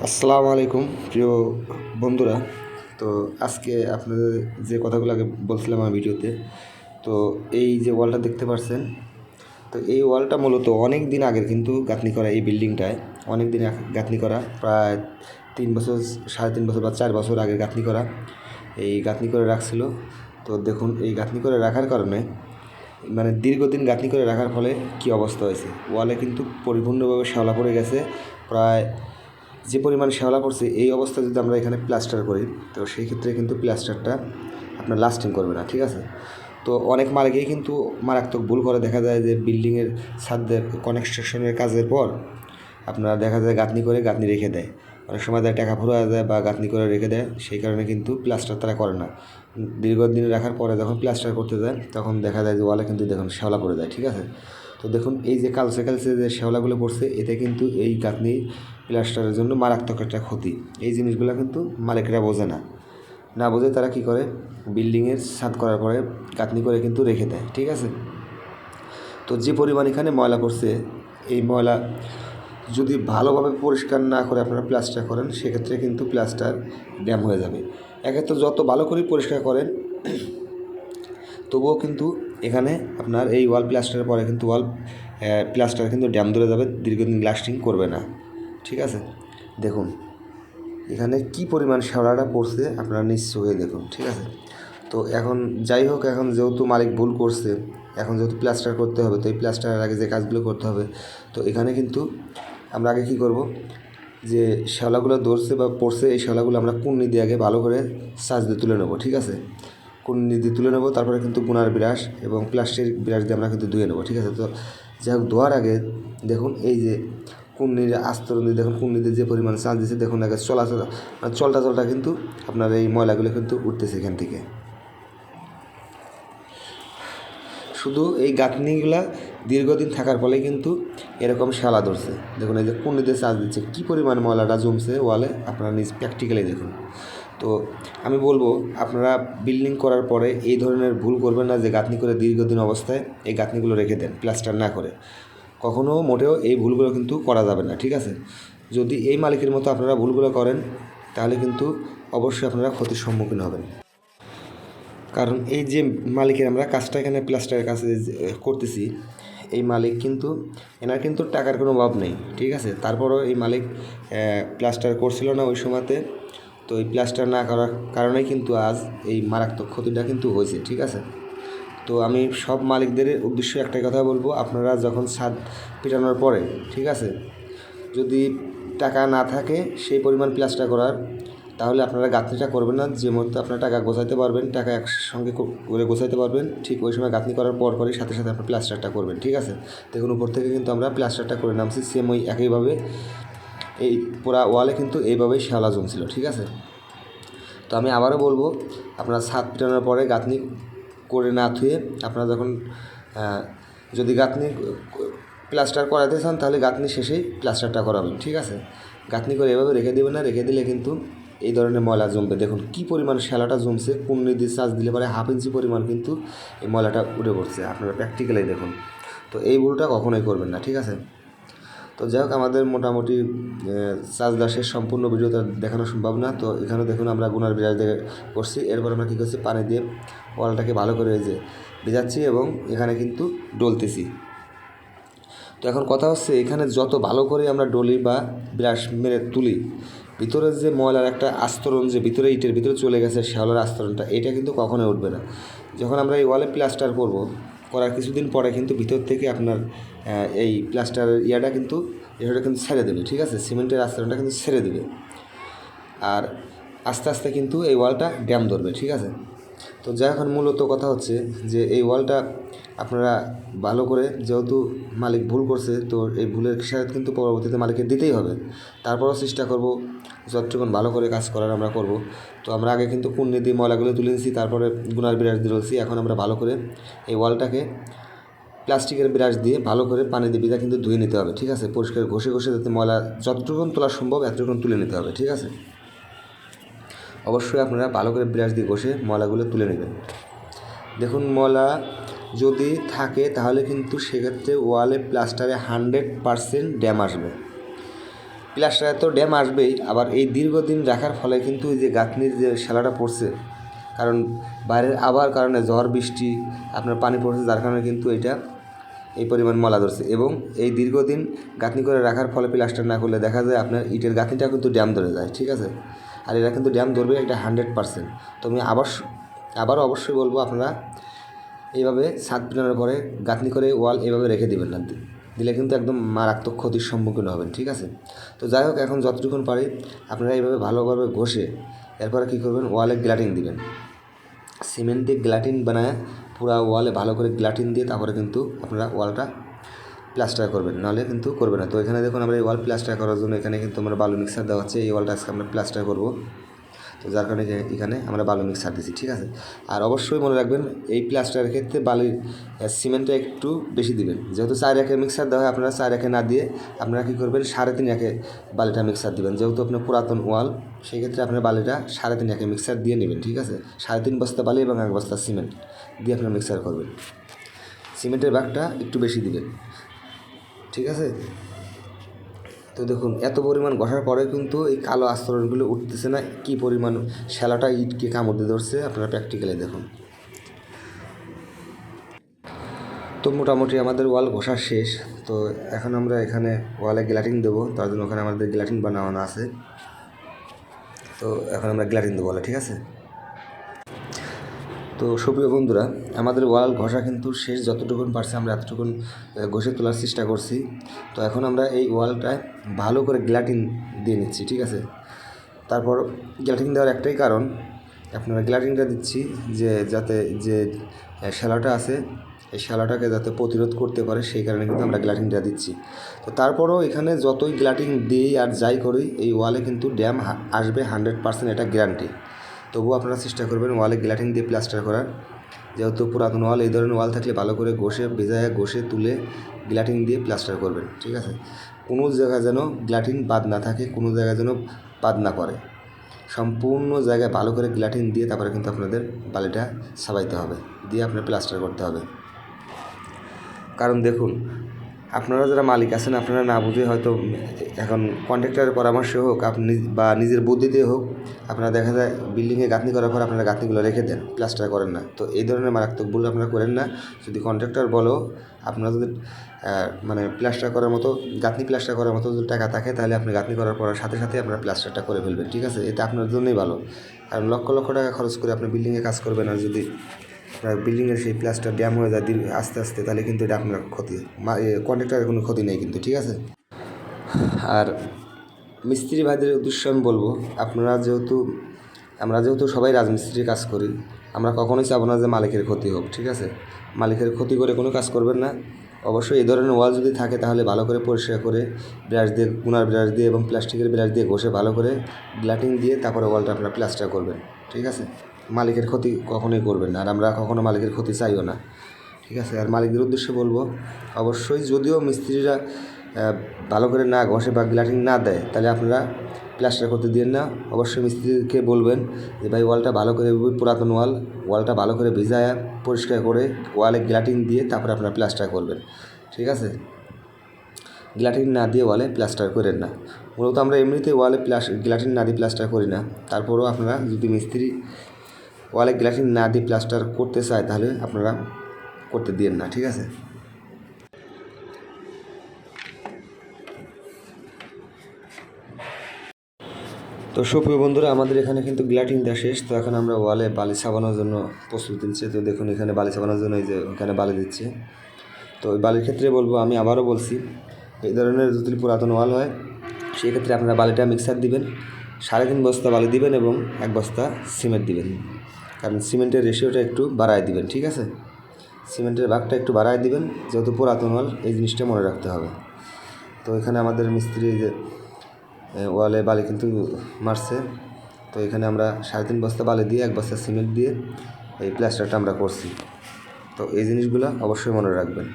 আসসালামু আলাইকুম প্রিয় বন্ধুরা। তো আজকে আপনাদের যে কথাগুলো আগে বলছিলাম আমার ভিডিওতে, তো এই যে ওয়ালটা দেখতে পাচ্ছেন, তো এই ওয়ালটা মূলত অনেক দিন আগের কিন্তু গাঁথনি করা। এই বিল্ডিংটায় অনেক দিন গাঁথনি করা, প্রায় 3 বছর, 3.5 বছর বা 4 বছর আগে গাঁথনি করা। এই গাঁথনি করে রাখছিল। তো দেখুন, এই গাঁথনি করে রাখার কারণে মানে দীর্ঘদিন গাঁথনি করে রাখার ফলে কী অবস্থা হয়েছে, ওয়ালে কিন্তু পরিপূর্ণভাবে শ্যাওলা পড়ে গেছে। প্রায় যে পরিমাণ শ্যাওলা পড়ছে, এই অবস্থায় যদি আমরা এখানে প্লাস্টার করি, তো সেই ক্ষেত্রে কিন্তু প্লাস্টারটা আপনার লাস্টিং করবে না, ঠিক আছে। তো অনেক মালিকেই কিন্তু মারাত্মক ভুল করে। দেখা যায় যে বিল্ডিংয়ের ছাদের কনস্ট্রাকশনের কাজের পর আপনারা দেখা যায় গাঁথনি করে গাঁথনি রেখে দেয়। অনেক সময় দেয় টাকা ফুরা যায় বা গাঁথনি করে রেখে দেয়, সেই কারণে কিন্তু প্লাস্টার তারা করে না। দীর্ঘদিন রাখার পরে যখন প্লাস্টার করতে যায়, তখন দেখা যায় যে ওয়ালে কিন্তু দেখুন শ্যাওলা পড়ে যায়, ঠিক আছে। তো দেখুন, এই যে কালচে কালচে যে শ্যাওলাগুলো পড়ছে, এতে কিন্তু এই গাঁথনি প্লাস্টারের জন্য মারাত্মক একটা ক্ষতি। এই জিনিসগুলো কিন্তু মালিকরা বোঝে না। না বোঝে তারা কী করে, বিল্ডিংয়ের ছাদ করার পরে গাঁথনি করে কিন্তু রেখে দেয়, ঠিক আছে। তো যে পরিমাণ এখানে ময়লা পড়ছে, এই ময়লা যদি ভালোভাবে পরিষ্কার না করে আপনারা প্লাস্টার করেন, সেক্ষেত্রে কিন্তু প্লাস্টার ড্যাম হয়ে যাবে। একে তো যত ভালো করে পরিষ্কার করেন, তবুও কিন্তু এখানে আপনার এই ওয়াল প্লাস্টারের পরে কিন্তু প্লাস্টার কিন্তু ড্যাম ধরে যাবে, দীর্ঘদিন লাস্টিং করবে না, ঠিক আছে। দেখুন এখানে কি পরিমাণ শ্যাওলাটা পড়ছে, আপনারা নিশ্চয়ই দেখুন, ঠিক আছে। তো এখন যাই হোক, এখন যেহেতু মালিক ভুল করছে, এখন যেহেতু প্লাস্টার করতে হবে, তো এই প্লাস্টারের আগে যে কাজগুলো করতে হবে, তো এখানে কিন্তু আমরা আগে কী করব, যে শ্যাওলাগুলো ধরছে বা পড়ছে, এই শ্যাওলাগুলো আমরা কুন্নি দিয়ে আগে ভালো করে সাজ দিয়ে তুলে নেবো, ঠিক আছে। কুন্নি দিয়ে তুলে নেবো, তারপরে কিন্তু গুনার ব্রাশ এবং প্লাস্টিক ব্রাশ দিয়ে আমরা কিন্তু ধুয়ে নেবো, ঠিক আছে। তো যাই হোক, ধোয়ার আগে দেখুন এই যে কুন্নির আস্তরণ দিয়ে দেখুন, কুন্নিতে যে পরিমাণ চাল দিচ্ছে, দেখুন আগে চলটা কিন্তু আপনার এই ময়লাগুলো কিন্তু উঠতেছে এখান থেকে। শুধু এই গাঁথনিগুলা দীর্ঘদিন থাকার ফলে কিন্তু এরকম শ্যাওলা ধরছে। দেখুন এই যে কুন্নিতে চার্জ দিচ্ছে, কী পরিমাণ ময়লাটা জমছে ওয়ালে, আপনারা নিজ প্র্যাকটিক্যালি দেখুন। তো আমি বলবো, আপনারা বিল্ডিং করার পরে এই ধরনের ভুল করবেন না, যে গাঁথনি করে দীর্ঘদিন অবস্থায় এই গাঁথনিগুলো রেখে দেন প্লাস্টার না করে। কখনও মোটেও এই ভুলগুলো কিন্তু করা যাবে না, ঠিক আছে। যদি এই মালিকের মতো আপনারা ভুলগুলো করেন, তাহলে কিন্তু অবশ্যই আপনারা ক্ষতির সম্মুখীন হবেন। কারণ এই যে মালিকের আমরা কাজটা এখানে প্লাস্টারের কাছে করতেছি, এই মালিক কিন্তু এনার কিন্তু টাকার কোনো অভাব নেই, ঠিক আছে। তারপরও এই মালিক প্লাস্টার করছিল না ওই সময়তে। তো এই প্লাস্টার না করার কারণেই কিন্তু আজ এই মারাত্মক ক্ষতিটা কিন্তু হয়েছে, ঠিক আছে। তো আমি সব মালিকদের উদ্দেশ্যে একটাই কথা বলবো, আপনারা যখন ছাদ পিটানোর পরে, ঠিক আছে, যদি টাকা না থাকে সেই পরিমাণ প্লাস্টার করার, তাহলে আপনারা গাঁথনিটা করবেন না। যে মুহূর্তে আপনারা টাকা গোছাইতে পারবেন, টাকা একসঙ্গে করে গোছাইতে পারবেন, ঠিক ওই সময় গাঁথনি করার পরই সাথে সাথে আপনার প্লাস্টারটা করবেন, ঠিক আছে। দেখুন উপর থেকে কিন্তু আমরা প্লাস্টারটা করে নামছি, সেম ওই একইভাবে এই পুরা ওয়ালে কিন্তু এইভাবেই শ্যাওলা জমছিল, ঠিক আছে। তো আমি আবারও বলবো, আপনারা ছাদ পিটানোর পরে গাঁথনি করে না থুয়ে, আপনারা যখন যদি গাঁথনি প্লাস্টার করাতে চান, তাহলে গাঁথনি শেষেই প্লাস্টারটা করাবেন, ঠিক আছে। গাঁথনি করে এভাবে রেখে দেবেন না, রেখে দিলে কিন্তু এই ধরনের ময়লা জমবে। দেখুন কী পরিমাণ শ্যালাটা জমছে, কুন্নি দিয়ে চার্জ দিলে পরে 1/2 ইঞ্চি পরিমাণ কিন্তু এই ময়লাটা উঠে পড়ছে, আপনারা প্র্যাকটিক্যালি দেখুন। তো এই ভুলটা কখনোই করবেন না, ঠিক আছে। তো যাই হোক, আমাদের মোটামুটি চার্জ দাসের সম্পূর্ণ ভিডিওটা দেখানো সম্ভব না। তো এখানে দেখুন আমরা গুনার বিরাজ দিয়ে করছি, এরপর আমরা কী করছি, পানি দিয়ে ওয়ালটাকে ভালো করে যে ভেজাচ্ছি এবং এখানে কিন্তু ডলতেছি। তো এখন কথা হচ্ছে, এখানে যত ভালো করে আমরা ডলি বা ব্রাশ মেরে তুলি, ভিতরের যে ময়লার একটা আস্তরণ, যে ভিতরে ইটের ভিতরে চলে গেছে শ্যাওলার আস্তরণটা, এটা কিন্তু কখনোই উঠবে না। যখন আমরা এই ওয়ালে প্লাস্টার করার কিছুদিন পরে কিন্তু ভিতর থেকে আপনার এই প্লাস্টারের এটা কিন্তু ছেড়ে দেবে, ঠিক আছে। সিমেন্টের আস্তরণটা কিন্তু ছেড়ে দেবে, আর আস্তে আস্তে কিন্তু এই ওয়ালটা ড্যাম ধরবে, ঠিক আছে। তো যা এখন মূলত কথা হচ্ছে যে এই ওয়ালটা আপনারা ভালো করে, যেহেতু মালিক ভুল করছে, তো এই ভুলের খেসারত কিন্তু পরবর্তীতে মালিককে দিতেই হবে। তারপরও চেষ্টা করব যতটুকুন ভালো করে কাজ করার আমরা করব। তো আমরা আগে কিন্তু কুন্নি দিয়ে ময়লাগুলো তুলে নিয়েছি, তারপরে গুনার বিরাজ দিয়ে রয়েছি। এখন আমরা ভালো করে এই ওয়ালটাকে প্লাস্টিকের ব্রাশ দিয়ে ভালো করে পানি দিয়ে ভিজা কিন্তু ধুয়ে নিতে হবে, ঠিক আছে। পরিষ্কার ঘষে ঘষে যাতে ময়লা যতটুকুন তোলা সম্ভব এতটুকুন তুলে নিতে হবে, ঠিক আছে। অবশ্যই আপনারা ভালো করে ব্রাশ দিয়ে ঘষে ময়লাগুলো তুলে নেবেন। দেখুন ময়লা যদি থাকে, তাহলে কিন্তু সেক্ষেত্রে ওয়ালে প্লাস্টারে 100% ড্যাম আসবে। প্লাস্টারে তো ড্যাম আসবেই, আবার এই দীর্ঘদিন রাখার ফলে কিন্তু এই যে গাঁথনির যে শ্যালাটা পড়ছে, কারণ বাইরের আবার কারণে ঝড় বৃষ্টি আপনার পানি পড়ছে, যার কারণে কিন্তু এটা এই পরিমাণ ময়লা ধরছে। এবং এই দীর্ঘদিন গাঁথনি করে রাখার ফলে প্লাস্টার না করলে দেখা যায় আপনার ইটের গাঁথনিটা কিন্তু ড্যাম ধরে যায়, ঠিক আছে। আর এরা কিন্তু ড্যাম ধরবে এটা 100%। তো আমি আবারও অবশ্যই বলবো, আপনারা এইভাবে ছাদ পিটানোর পরে গাঁথনি করে ওয়াল এইভাবে রেখে দেবেন না, দিলে কিন্তু একদম মারাত্মক ক্ষতির সম্মুখীন হবেন, ঠিক আছে। তো যাই হোক, এখন যতটুকুন পারি আপনারা এইভাবে ভালোভাবে ঘষে এরপরে কী করবেন, ওয়ালে গ্লাটিং দিবেন। সিমেন্ট দিয়ে গ্লাটিন বানায় পুরা ওয়ালে ভালো করে গ্লাটিন দিয়ে তারপরে কিন্তু আপনারা ওয়ালটা প্লাস্টার করবেন, নাহলে কিন্তু করবে না। তো এখানে দেখুন, আমরা এই ওয়াল প্লাস্টার করার জন্য এখানে কিন্তু আমরা বালু মিক্সার দেওয়া হচ্ছে। এই ওয়ালটা আজকে আমরা প্লাস্টার করবো, তো যার কারণে এখানে আমরা বালু মিক্সার দিচ্ছি, ঠিক আছে। আর অবশ্যই মনে রাখবেন, এই প্লাস্টারের ক্ষেত্রে বালির সিমেন্টটা একটু বেশি দিবেন। যেহেতু 4 একে মিক্সার দেওয়া হয়, আপনারা 4 একে না দিয়ে আপনারা কী করবেন, 3.5 একে বালিটা মিক্সার দিবেন। যেহেতু আপনার পুরাতন ওয়াল, সেই ক্ষেত্রে আপনার বালিটা 3.5 একে মিক্সার দিয়ে নেবেন, ঠিক আছে। 3.5 বস্তা বালি এবং 1 বস্তা সিমেন্ট দিয়ে আপনারা মিক্সার করবেন। সিমেন্টের ভাগটা একটু বেশি দিবেন, ঠিক আছে। তো দেখুন, এত পরিমাণ ঘষার পরে কিন্তু এই কালো আস্তরণগুলো উঠতেছে না, কি পরিমাণ শ্যালাটা ইটকে কামড় দিয়ে ধরছে, আপনারা প্র্যাকটিক্যালি দেখুন। তো মোটামুটি আমাদের ওয়াল ঘষা শেষ। তো এখন আমরা এখানে ওয়ালে গ্লাটিং দেবো, তার জন্য ওখানে আমাদের গ্লাটিং বানানো আছে। তো এখন আমরা গ্লাটিং দেবো ওয়ালে, ঠিক আছে। তো সুপ্রিয় বন্ধুরা, আমাদের ওয়াল ঘষা কিন্তু শেষ, যতটুকুন পারছে আমরা এতটুকুন ঘষে তোলার চেষ্টা করছি। তো এখন আমরা এই ওয়ালটায় ভালো করে গ্লাটিন দিয়ে নিচ্ছি, ঠিক আছে। তারপর গ্লাটিং দেওয়ার একটাই কারণ, আপনারা গ্লাটিংটা দিচ্ছি যে যাতে যে শ্যালাটা আছে এই শ্যালাটাকে যাতে প্রতিরোধ করতে পারে, সেই কারণে কিন্তু আমরা গ্লাটিংটা দিচ্ছি। তো তারপরেও এখানে যতই গ্লাটিং দিই আর যাই করি, এই ওয়ালে কিন্তু ড্যাম আসবে 100%, এটা গ্যারান্টি। তবুও আপনারা চেষ্টা করবেন ওয়ালে গ্লাটিং দিয়ে প্লাস্টার করার। যেহেতু পুরাতন ওয়াল, এই ধরনের ওয়াল থাকলে ভালো করে ঘষে তুলে গ্লাটিং দিয়ে প্লাস্টার করবেন, ঠিক আছে। কোনো জায়গায় যেন গ্লাটিং বাদ না থাকে, কোনো জায়গায় যেন বাদ না পড়ে। সম্পূর্ণ জায়গায় ভালো করে গ্লাটিং দিয়ে তারপরে কিন্তু আপনাদের বালিটা সাবাইতে হবে, দিয়ে আপনার প্লাস্টার করতে হবে। কারণ দেখুন, আপনারা যারা মালিক আছেন, আপনারা না বুঝে হয়তো এখন কন্ট্রাক্টরের পরামর্শে হোক, আপনি বা নিজের বুদ্ধিতে হোক, আপনারা দেখা যায় বিল্ডিংয়ে গাঁথনি করার পর আপনারা গাঁথনিগুলো রেখে দেন, প্লাস্টার করেন না। তো এই ধরনের মারাত্মক ভুল আপনারা করেন না। যদি কন্ট্রাক্টর বলো, আপনারা যদি মানে প্লাস্টার করার মতো, গাঁথনি প্লাস্টার করার মতো যদি টাকা থাকে, তাহলে আপনি গাঁথনি করার পর সাথে সাথে আপনারা প্লাস্টারটা করে ফেলবেন, ঠিক আছে। এতে আপনার জন্যই ভালো। কারণ লক্ষ লক্ষ টাকা খরচ করে আপনি বিল্ডিংয়ে কাজ করবেন, আর যদি বিল্ডিংয়ের সেই প্লাস্টার ড্যাম হয়ে যায় আস্তে আস্তে, তাহলে কিন্তু এটা আপনার ক্ষতি, কন্ট্রাক্টরের কোনো ক্ষতি নেই কিন্তু, ঠিক আছে। আর মিস্ত্রি ভাইদের উদ্দেশ্যে আমি বলবো, আমরা যেহেতু সবাই রাজমিস্ত্রির কাজ করি, আমরা কখনোই চাবো না যে মালিকের ক্ষতি হোক, ঠিক আছে। মালিকের ক্ষতি করে কোনো কাজ করবেন না। অবশ্যই এই ধরনের ওয়াল যদি থাকে, তাহলে ভালো করে পরিষ্কার করে ব্রাশ দিয়ে, গুনার ব্রাশ দিয়ে এবং প্লাস্টিকের ব্রাশ দিয়ে ঘষে ভালো করে গ্লাটিং দিয়ে তারপরে ওয়ালটা আপনারা প্লাস্টার করবেন, ঠিক আছে। মালিকের ক্ষতি কখনোই করবেন না, আর আমরা কখনো মালিকের ক্ষতি চাইও না, ঠিক আছে। আর মালিকদের উদ্দেশ্যে বলবো, অবশ্যই যদিও মিস্ত্রিরা ভালো করে না ঘষে বা গ্লাটিং না দেয়, তাহলে আপনারা প্লাস্টার করতে দিন না। অবশ্যই মিস্ত্রিকে বলবেন যে ভাই, ওয়ালটা ভালো করে, পুরাতন ওয়ালটা ভালো করে ভিজায় পরিষ্কার করে ওয়ালে গ্লাটিং দিয়ে তারপরে আপনারা প্লাস্টার করবেন, ঠিক আছে। গ্লাটিং না দিয়ে ওয়ালে প্লাস্টার করেন না। মূলত আমরা এমনিতে ওয়ালে গ্লাটিং না দিয়ে প্লাস্টার করি না। তারপরেও আপনারা যদি মিস্ত্রি ওয়ালে গ্লাটিং না দিয়ে প্লাস্টার করতে চায়, তাহলে আপনারা করতে দিন না, ঠিক আছে। তো সুপ্রিয় বন্ধুরা, আমাদের এখানে কিন্তু গ্লাটিং দেওয়া শেষ। তো এখন আমরা ওয়ালে বালি ছাপানোর জন্য প্রস্তুতি নিচ্ছি। তো দেখুন, এখানে বালি ছাপানোর জন্য এই যে এখানে বালি দিচ্ছে। তো ওই বালির ক্ষেত্রে বলবো, আমি আবারও বলছি, এই ধরনের যদি পুরাতন ওয়াল হয়, সেই ক্ষেত্রে আপনারা বালিটা মিক্সার দিবেন, 3.5 বস্তা বালি দিবেন এবং 1 বস্তা সিমেন্ট দিবেন। কারণ সিমেন্টের রেশিওটা একটু বাড়ায় দিবেন, ঠিক আছে। সিমেন্টের ভাগটা একটু বাড়ায় দিবেন, যেহেতু পুরাতন ওয়াল, এই জিনিসটা মনে রাখতে হবে। তো এখানে আমাদের মিস্ত্রি যে ওয়ালে বালি কিন্তু মারছে। তো এখানে আমরা 3.5 বস্তা বালি দিয়ে 1 বস্তা সিমেন্ট দিয়ে এই প্লাস্টারটা আমরা করছি। তো এই জিনিসগুলো অবশ্যই মনে রাখবেন।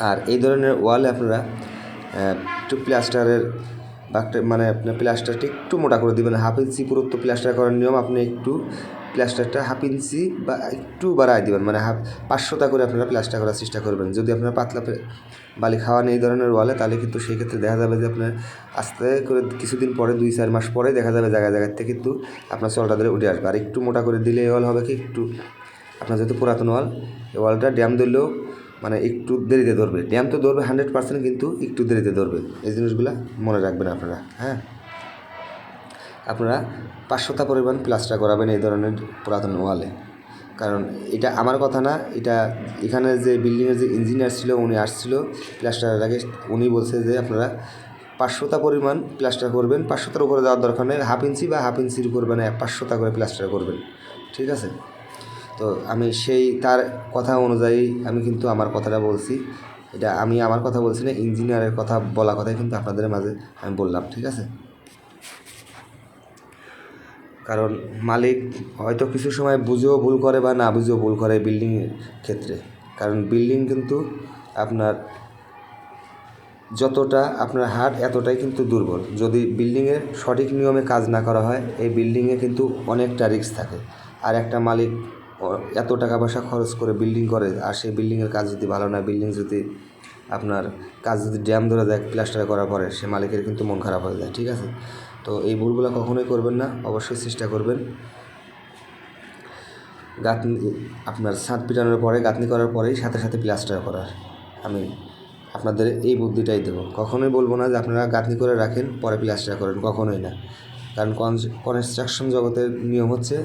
আর এই ধরনের ওয়ালে আপনারা একটু প্লাস্টারের ভাগটা, মানে আপনার প্লাস্টারটা একটু মোটা করে দেবেন। 1/2 ইঞ্চি পুরুত্ব প্লাস্টার করার নিয়ম, আপনি একটু প্লাস্টারটা 1/2 ইঞ্চি বা একটু বাড়ায় দেবেন, মানে 500টা করে আপনারা প্লাস্টার করার চেষ্টা করবেন। যদি আপনার পাতলা বালি খাওয়ান এই ধরনের ওয়ালে, তাহলে কিন্তু সেই ক্ষেত্রে দেখা যাবে যে আপনার আস্তে করে কিছুদিন পরে 2-4 মাস পরে দেখা যাবে জায়গায় থেকে কিন্তু আপনার চলটা ধরে উঠে আসবে। আর একটু মোটা করে দিলে এই ওয়াল হবে কি, একটু আপনার যেহেতু পুরাতন ওয়াল, এই ওয়ালটা ড্যাম ধরলেও মানে একটু দেরিতে ধরবে। ড্যাম তো ধরবে 100%, কিন্তু একটু দেরিতে ধরবে। এই জিনিসগুলো মনে রাখবেন আপনারা। হ্যাঁ, আপনারা 500টা পরিমাণ প্লাস্টার করাবেন এই ধরনের পুরাতন ওয়ালে। কারণ এটা আমার কথা না, এটা এখানে যে বিল্ডিংয়ের যে ইঞ্জিনিয়ার ছিল উনি আসছিল প্লাস্টারের আগে, উনি বলছে যে আপনারা 500টা পরিমাণ প্লাস্টার করবেন। 500টার উপরে যাওয়ার দরকার নেই, 1/2 ইঞ্চি বা 1/2 ইঞ্চির উপর মানে 500টা করে প্লাস্টার করবেন, ঠিক আছে? তো আমি সেই তার কথা অনুযায়ী আমি কিন্তু আমার কথাটা বলছি। এটা আমি আমার কথা বলছি না, ইঞ্জিনিয়ারের কথা বলা কথাই কিন্তু আপনাদের মাঝে আমি বললাম, ঠিক আছে? কারণ মালিক হয়তো কিছু সময় বুঝেও ভুল করে বা না বুঝেও ভুল করে বিল্ডিংয়ের ক্ষেত্রে। কারণ বিল্ডিং কিন্তু আপনার যতটা আপনার হাত এতটাই কিন্তু দুর্বল। যদি বিল্ডিংয়ের সঠিক নিয়মে কাজ না করা হয়, এই বিল্ডিংয়ে কিন্তু অনেকটা রিস্ক থাকে। আর একটা মালিক এত টাকা পয়সা খরচ করে বিল্ডিং করে, আর সেই বিল্ডিংয়ের কাজ যদি ভালো না, বিল্ডিং যদি আপনার কাজ যদি ড্যাম ধরে যায় প্লাস্টার করার পরে, সে মালিকের কিন্তু মন খারাপ হয়ে যায়, ঠিক আছে? তো এই ভুলগুলো কখনোই করবেন না। অবশ্যই চেষ্টা করবেন গাঁথনি আপনার ছাদ পিটানোর পরে, গাঁথনি করার পরেই সাথে সাথে প্লাস্টার করার। আমি আপনাদের এই বুদ্ধিটাই দেবো। কখনোই বলবো না যে আপনারা গাঁথনি করে রাখেন পরে প্লাস্টার করেন, কখনোই না। কারণ কনস্ট্রাকশন জগতের নিয়ম হচ্ছে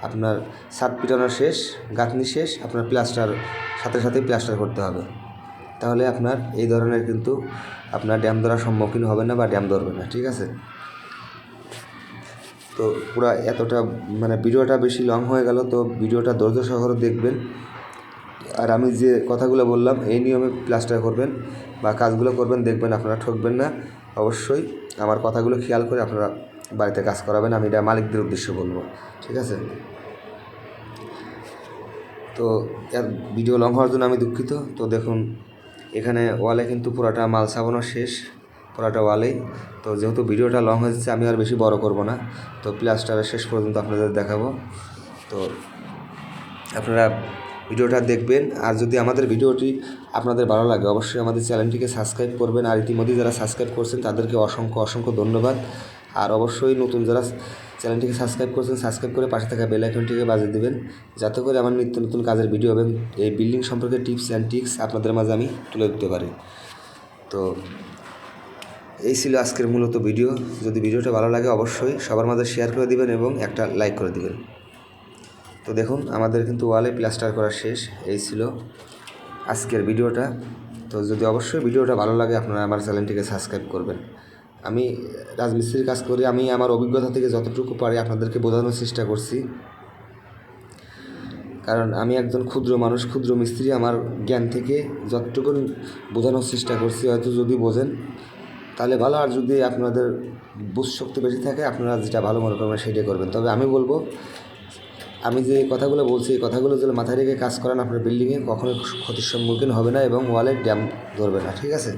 আপনার ছাদ পিটানো শেষ, গাঁথনি শেষ, আপনার প্লাস্টার সাথে সাথেই প্লাস্টার করতে হবে। তাহলে আপনার এই ধরনের কিন্তু আপনার ড্যাম ধরার সম্মুখীন হবে না বা ড্যাম ধরবে না, ঠিক আছে? তো পুরো এতটা মানে ভিডিওটা বেশি লং হয়ে গেল, তো ভিডিওটা ধৈর্য সহকারে দেখবেন। আর আমি যে কথাগুলো বললাম এই নিয়মে প্লাস্টার করবেন বা কাজগুলো করবেন, দেখবেন আপনারা ঠকবেন না। অবশ্যই আমার কথাগুলো খেয়াল করে আপনারা বাড়িতে কাজ করাবেন। আমি এটা মালিকদের উদ্দেশ্যে বলবো, ঠিক আছে? তো ভিডিও লং হওয়ার জন্য আমি দুঃখিত। তো দেখুন এখানে ওয়ালে কিন্তু পুরোটা মাল ছাপানো শেষ, পুরোটা ওয়ালেই। তো যেহেতু ভিডিওটা লং হয়েছে আমি আর বেশি বড় করব না, তো প্লাস্টারের শেষ পর্যন্ত আপনাদের দেখাবো। তো আপনারা ভিডিওটা দেখবেন। আর যদি আমাদের ভিডিওটি আপনাদের ভালো লাগে, অবশ্যই আমাদের চ্যানেলটিকে সাবস্ক্রাইব করবেন। আর ইতিমধ্যে যারা সাবস্ক্রাইব করছেন তাদেরকে অসংখ্য অসংখ্য ধন্যবাদ। আর অবশ্যই নতুন যারা চ্যানেলটিকে সাবস্ক্রাইব করছেন, সাবস্ক্রাইব করে পাশে থাকা বেল আইকনটিকে বাজিয়ে দেবেন, যাতে করে আমার নিত্য নতুন কাজের ভিডিও এবং এই বিল্ডিং সম্পর্কে টিপস অ্যান্ড ট্রিক্স আপনাদের মাঝে আমি তুলে দিতে পারি। তো এই ছিল আজকের মূলত ভিডিও। যদি ভিডিওটা ভালো লাগে অবশ্যই সবার মাঝে শেয়ার করে দিবেন এবং একটা লাইক করে দিবেন। তো দেখুন আমাদের কিন্তু ওয়ালে প্লাস্টার করা শেষ। এই ছিল আজকের ভিডিওটা। তো যদি অবশ্যই ভিডিওটা ভালো লাগে আপনারা আমার চ্যানেলটিকে সাবস্ক্রাইব করবেন। আমি রাজমিস্ত্রির কাজ করি, আমি আমার অভিজ্ঞতা থেকে যতটুকু পারি আপনাদেরকে বোঝানোর চেষ্টা করছি। কারণ আমি একজন ক্ষুদ্র মানুষ, ক্ষুদ্র মিস্ত্রি, আমার জ্ঞান থেকে যতটুকু বোঝানোর চেষ্টা করছি। হয়তো যদি বোঝেন তাহলে ভালো, আর যদি আপনাদের বুঝশক্তি বেশি থাকে আপনারা যেটা ভালো মনে করবেন সেটাই করবেন। তবে আমি বলবো, আমি যে কথাগুলো বলছি এই কথাগুলো যদি মাথায় রেখে কাজ করেন আপনার বিল্ডিংয়ে কখনোই ক্ষতির সম্মুখীন হবে না এবং ওয়ালে ড্যাম ধরবে না, ঠিক আছে?